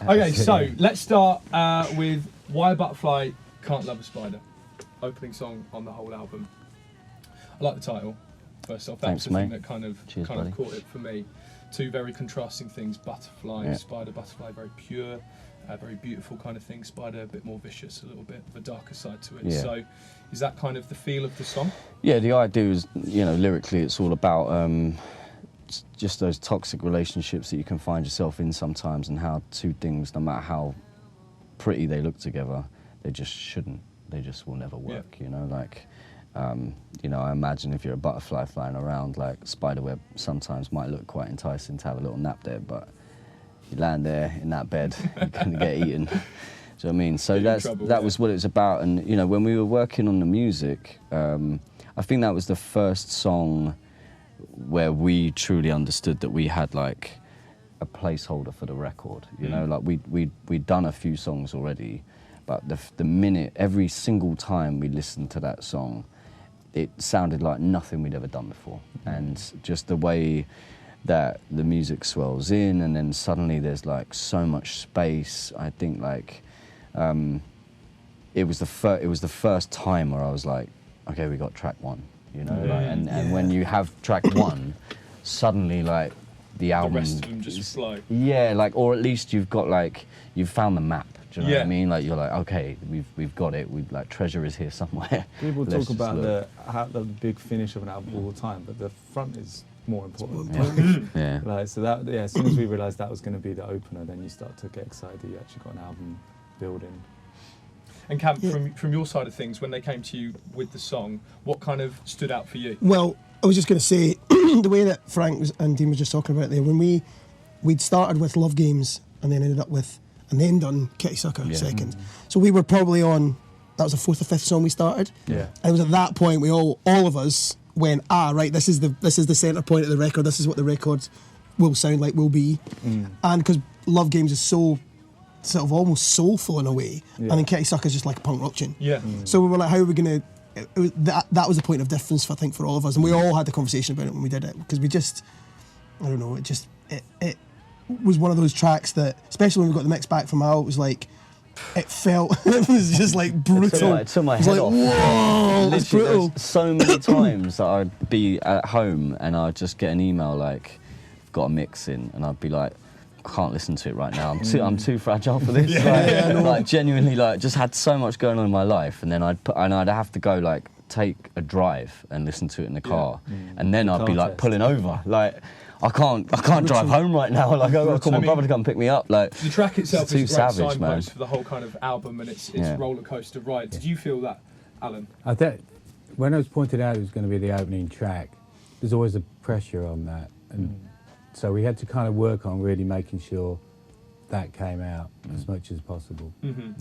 Okay, so let's start with Why a Butterfly Can't Love a Spider. Opening song on the whole album. I like the title. First off, that's the thing that kind of caught it for me. Two very contrasting things: butterfly, spider. Butterfly, very pure, very beautiful kind of thing. Spider, a bit more vicious, a little bit of a darker side to it. Yeah. So, is that kind of the feel of the song? Yeah, the idea is, lyrically, it's all about just those toxic relationships that you can find yourself in sometimes, and how two things, no matter how pretty they look together, they just shouldn't. They just will never work. I imagine if you're a butterfly flying around, like spiderweb sometimes might look quite enticing to have a little nap there, but you land there in that bed, you're gonna get eaten. Do you know what I mean? So that was what it was about. And when we were working on the music, I think that was the first song where we truly understood that we had like a placeholder for the record. Like we'd done a few songs already, but the minute, every single time we listened to that song, it sounded like nothing we'd ever done before. And just the way that the music swells in, and then suddenly there's like so much space. I think like it was the first time where I was like, okay, we got track one, and when you have track one, suddenly like the album, the rest of them just flow. Yeah, like, or at least you've found the map. Do you know what I mean? Like, you're like, okay, we've got it. Treasure is here somewhere. People talk about the big finish of an album all the time, but the front is more important. Yeah. Like, so that, as soon as we realised that was going to be the opener, then you start to get excited. You actually got an album building. And Cam, from your side of things, when they came to you with the song, what kind of stood out for you? Well, I was just going to say, the way that Frank and Dean were just talking about there, when we'd started with Love Games and then ended up with, and then done Kitty Sucker second. So we were probably on, that was the fourth or fifth song we started. Yeah. And it was at that point we all of us went, right, this is the centre point of the record, this is what the record will sound like, will be. And because Love Games is so sort of almost soulful in a way, and then Kitty Sucker is just like a punk rock tune. Yeah. So we were like, how are we going to, that was a point of difference I think for all of us, and we all had the conversation about it when we did it, because we just, I don't know, it was one of those tracks that, especially when we got the mix back from Al, it was like, it felt, it was just like brutal. It took my head off. Whoa, it's brutal. There's so many times that I'd be at home and I'd just get an email like, I've got a mix in, and I'd be like, I can't listen to it right now. I'm too fragile for this. Like genuinely, like just had so much going on in my life, and then I'd have to go like take a drive and listen to it in the car, and then I'd be like pulling over, like I can't drive home right now. Like I've got to call my brother to come pick me up. Like the track itself is too a great savage, man. signpost for the whole kind of album, and it's roller coaster ride. Did you feel that, Alan? I think when it was pointed out it was going to be the opening track, there's always a pressure on that, and so we had to kind of work on really making sure that came out as much as possible.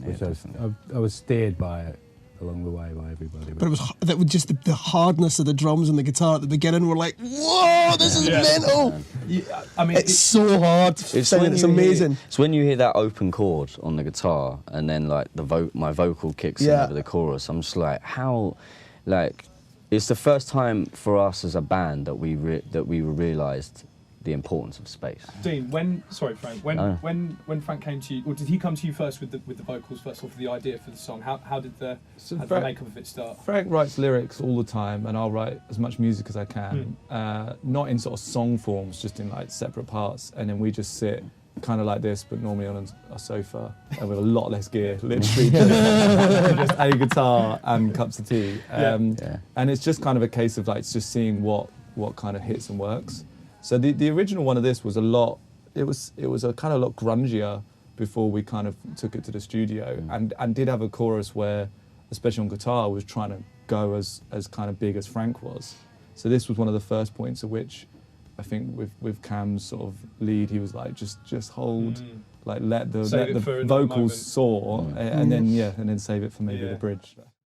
Which I was steered by it along the way by everybody. But that was just the hardness of the drums and the guitar at the beginning. We're like, whoa, this is mental. Yeah, I mean, it's so hard. It's amazing. It's when you hear that open chord on the guitar, and then like my vocal kicks in over the chorus. I'm just like, how, like, it's the first time for us as a band that we realised the importance of space. Dean, Frank, when Frank came to you, or did he come to you first with the vocals first off, the idea for the song? How did the makeup of it start? Frank writes lyrics all the time, and I'll write as much music as I can, not in sort of song forms, just in like separate parts, and then we just sit kind of like this, but normally on a sofa, and with a lot less gear, literally just a guitar and cups of tea. And it's just kind of a case of like, it's just seeing what kind of hits and works. So the original one of this was it was a kind of lot grungier before we kind of took it to the studio, and did have a chorus where, especially on guitar, was trying to go as kind of big as Frank was. So this was one of the first points at which I think with Cam's sort of lead, he was like, just hold, like let the vocals soar, and then save it for maybe the bridge.